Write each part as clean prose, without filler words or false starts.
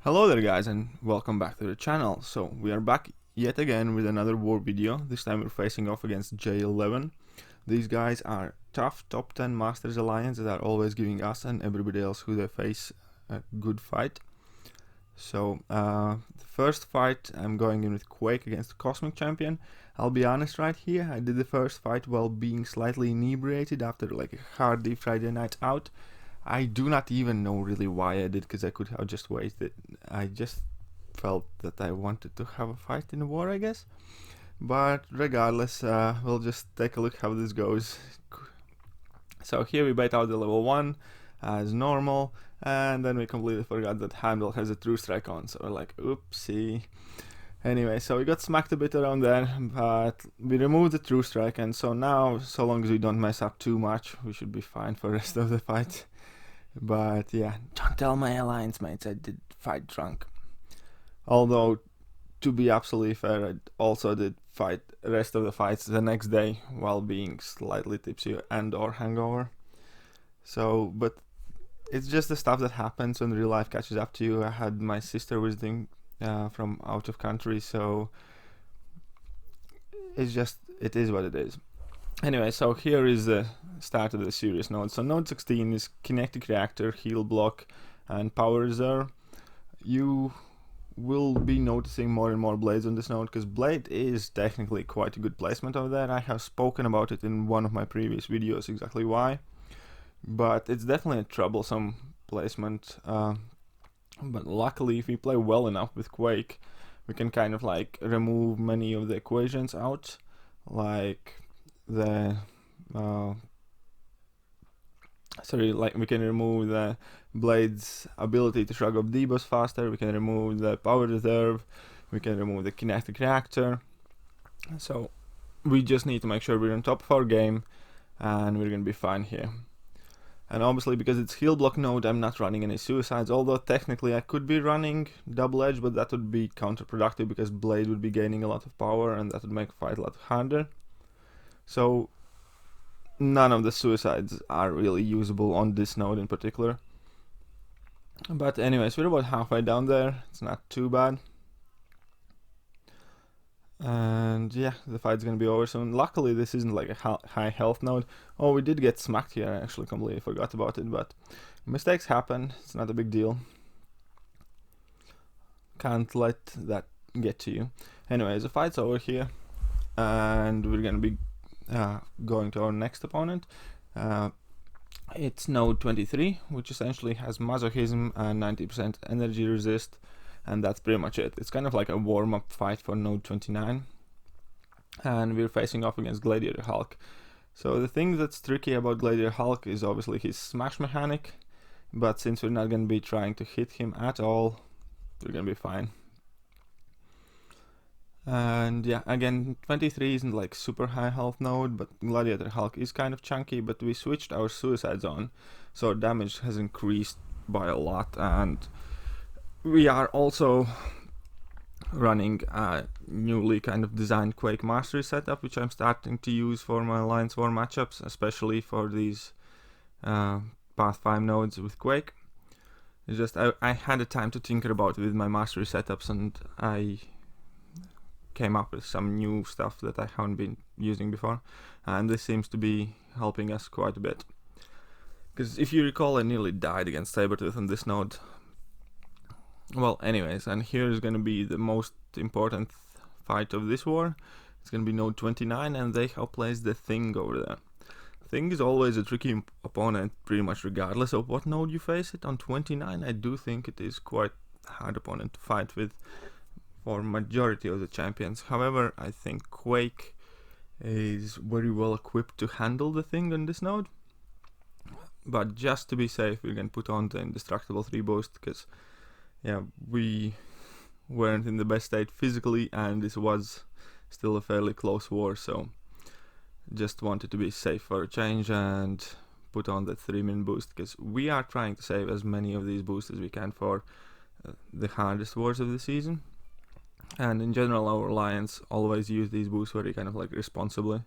Hello there guys and welcome back to the channel. So we are back yet again with another war video. This time we're facing off against J11. These guys are tough top 10 Masters Alliance that are always giving us and everybody else who they face a good fight. So the first fight I'm going in with Quake against the Cosmic Champion. I'll be honest right here, I did the first fight while being slightly inebriated after like a hardy Friday night out. I do not even know really why I did, because I could have just waited. I just felt that I wanted to have a fight in the war, I guess. But regardless, we'll just take a look how this goes. So here we bait out the level 1 as normal, and then we completely forgot that Heimdall has a true strike on, so we're like, oopsie. Anyway, so we got smacked a bit around there, but we removed the true strike, and so now, so long as we don't mess up too much, we should be fine for the rest of the fight. But yeah, don't tell my alliance mates I did fight drunk. Although, to be absolutely fair, I also did fight the rest of the fights the next day while being slightly tipsy and or hangover. So, but it's just the stuff that happens when real life catches up to you. I had my sister visiting from out of country, so it is what it is. Anyway, so here is the start of the serious node. So node 16 is kinetic reactor, heal block, and power reserve. You will be noticing more and more blades on this node, because blade is technically quite a good placement over there. I have spoken about it in one of my previous videos, exactly why. But it's definitely a troublesome placement. But luckily, if we play well enough with Quake, we can kind of like remove many of the equations out, like the we can remove the blade's ability to shrug up debuffs faster, we can remove the power reserve, we can remove the kinetic reactor. So we just need to make sure we're on top of our game and we're gonna be fine here. And obviously, because it's heal block node, I'm not running any suicides, although technically I could be running double edge, but that would be counterproductive because blade would be gaining a lot of power and that would make fight a lot harder. So none of the suicides are really usable on this node in particular. But anyways, we're about halfway down there. It's not too bad. And yeah, the fight's gonna be over soon. Luckily, this isn't like a high health node. Oh, we did get smacked here. I actually completely forgot about it, but mistakes happen. It's not a big deal. Can't let that get to you. Anyways, the fight's over here, and we're gonna be going to our next opponent. It's node 23, which essentially has masochism and 90% energy resist, and that's pretty much it. It's kind of like a warm-up fight for node 29, and we're facing off against Gladiator Hulk. So the thing that's tricky about Gladiator Hulk is obviously his smash mechanic, but since we're not going to be trying to hit him at all, we're going to be fine. And yeah, again, 23 isn't like super high health node, but Gladiator Hulk is kind of chunky, but we switched our suicides on, so our damage has increased by a lot, and we are also running a newly kind of designed Quake Mastery setup, which I'm starting to use for my Alliance War matchups, especially for these Path 5 nodes with Quake. It's just I had a time to tinker about it with my Mastery setups, and I came up with some new stuff that I haven't been using before, and this seems to be helping us quite a bit. Because if you recall, I nearly died against Sabertooth on this node. Well, anyways, and here is going to be the most important fight of this war. It's going to be node 29, and they have placed the Thing over there. Thing is always a tricky opponent, pretty much regardless of what node you face it. On 29, I do think it is quite a hard opponent to fight with for majority of the champions. However, I think Quake is very well equipped to handle the Thing on this node. But just to be safe, we're going to put on the Indestructible 3 boost, because yeah, we weren't in the best state physically, and this was still a fairly close war, so just wanted to be safe for a change and put on the 3-min boost, because we are trying to save as many of these boosts as we can for the hardest wars of the season. And in general, our alliance always use these boosts very kind of like responsibly.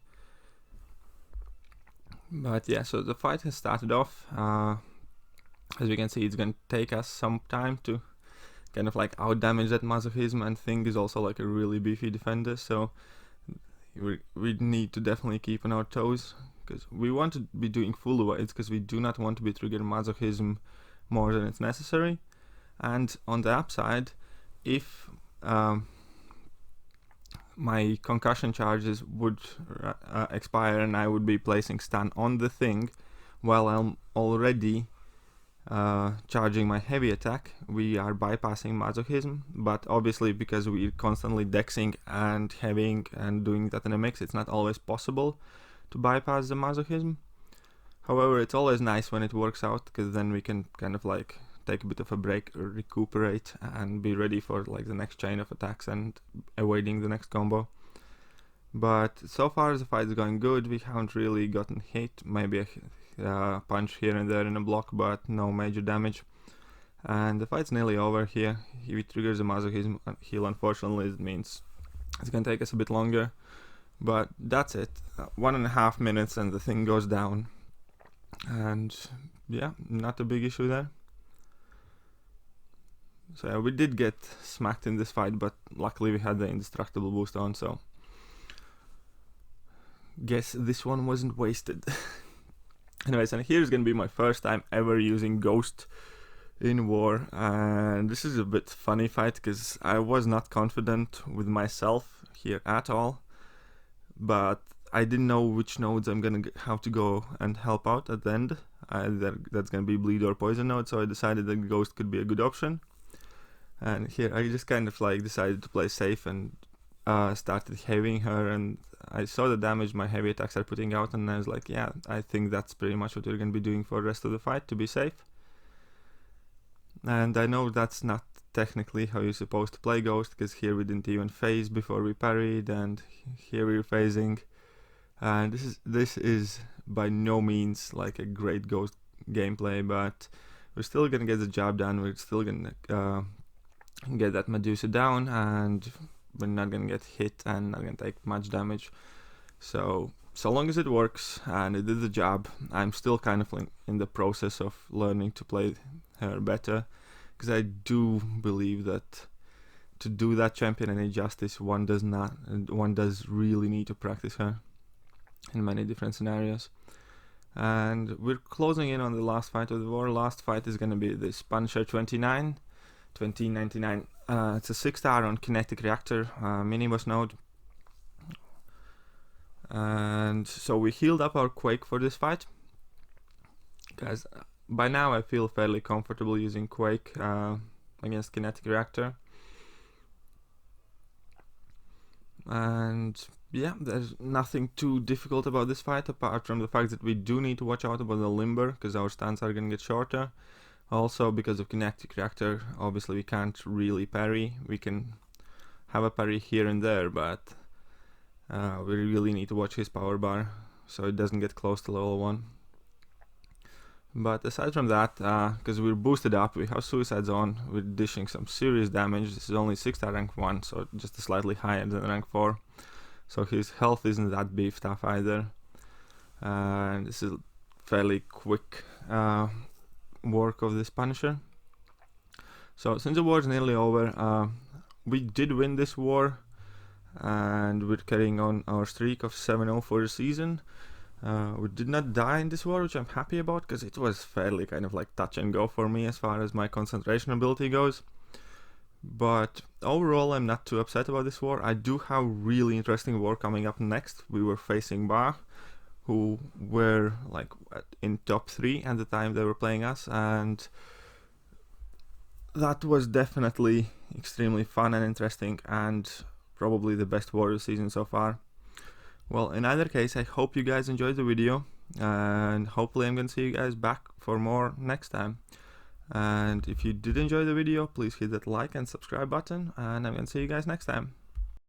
But yeah, so the fight has started off. As we can see, it's going to take us some time to kind of like out damage that masochism, and Thing is also like a really beefy defender, so we need to definitely keep on our toes, because we want to be doing full avoids, because we do not want to be triggering masochism more than it's necessary. And on the upside, if my concussion charges would expire and I would be placing stun on the Thing while I'm already charging my heavy attack, we are bypassing masochism. But obviously, because we're constantly dexing and heavying and doing that in a mix, it's not always possible to bypass the masochism. However, it's always nice when it works out, because then we can kind of like take a bit of a break or recuperate and be ready for like the next chain of attacks and avoiding the next combo. But so far the fight is going good. We haven't really gotten hit, maybe a punch here and there in a block, but no major damage. And the fight's nearly over here. If he triggers a masochism heal, unfortunately it means it's gonna take us a bit longer, but that's it. 1.5 minutes and the Thing goes down, and yeah, not a big issue there. So yeah, we did get smacked in this fight, but luckily we had the indestructible boost on, so guess this one wasn't wasted. Anyways, and here's gonna be my first time ever using Ghost in War, and this is a bit funny fight because I was not confident with myself here at all, but I didn't know which nodes I'm gonna have to go and help out at the end. That's gonna be bleed or poison node, so I decided that Ghost could be a good option. And here I just kind of like decided to play safe and started heavying her, and I saw the damage my heavy attacks are putting out, and I was like, yeah, I think that's pretty much what we're going to be doing for the rest of the fight to be safe. And I know that's not technically how you're supposed to play Ghost, because here we didn't even phase before we parried, and here we're phasing. And this is by no means like a great Ghost gameplay, but we're still going to get the job done. We're still going to get that Medusa down, and we're not gonna get hit and not gonna take much damage. So long as it works and it did the job, I'm still kind of in the process of learning to play her better, because I do believe that to do that champion any justice, one does really need to practice her in many different scenarios. And we're closing in on the last fight of the war. Last fight is gonna be this Punisher 2099. It's a 6-star on Kinetic Reactor mini-boss node. And so we healed up our Quake for this fight, guys. By now I feel fairly comfortable using Quake against Kinetic Reactor. And yeah, there's nothing too difficult about this fight, apart from the fact that we do need to watch out about the Limber, because our stuns are gonna get shorter. Also, because of Kinetic Reactor, obviously we can't really parry. We can have a parry here and there, but we really need to watch his power bar so it doesn't get close to level 1. But aside from that, because we're boosted up, we have Suicide Zone, we're dishing some serious damage. This is only 6-star rank 1, so just slightly higher than rank 4. So his health isn't that beefed up either. And this is fairly quick work of this Punisher. So since the war is nearly over, we did win this war, and we're carrying on our streak of 7-0 for the season. We did not die in this war, which I'm happy about, because it was fairly kind of like touch and go for me as far as my concentration ability goes. But overall, I'm not too upset about this war. I do have really interesting war coming up next. We were facing Ba, who were like in top 3 at the time they were playing us, and that was definitely extremely fun and interesting, and probably the best war of the season so far. Well, in either case, I hope you guys enjoyed the video, and hopefully I'm gonna see you guys back for more next time. And if you did enjoy the video, please hit that like and subscribe button, and I'm gonna see you guys next time.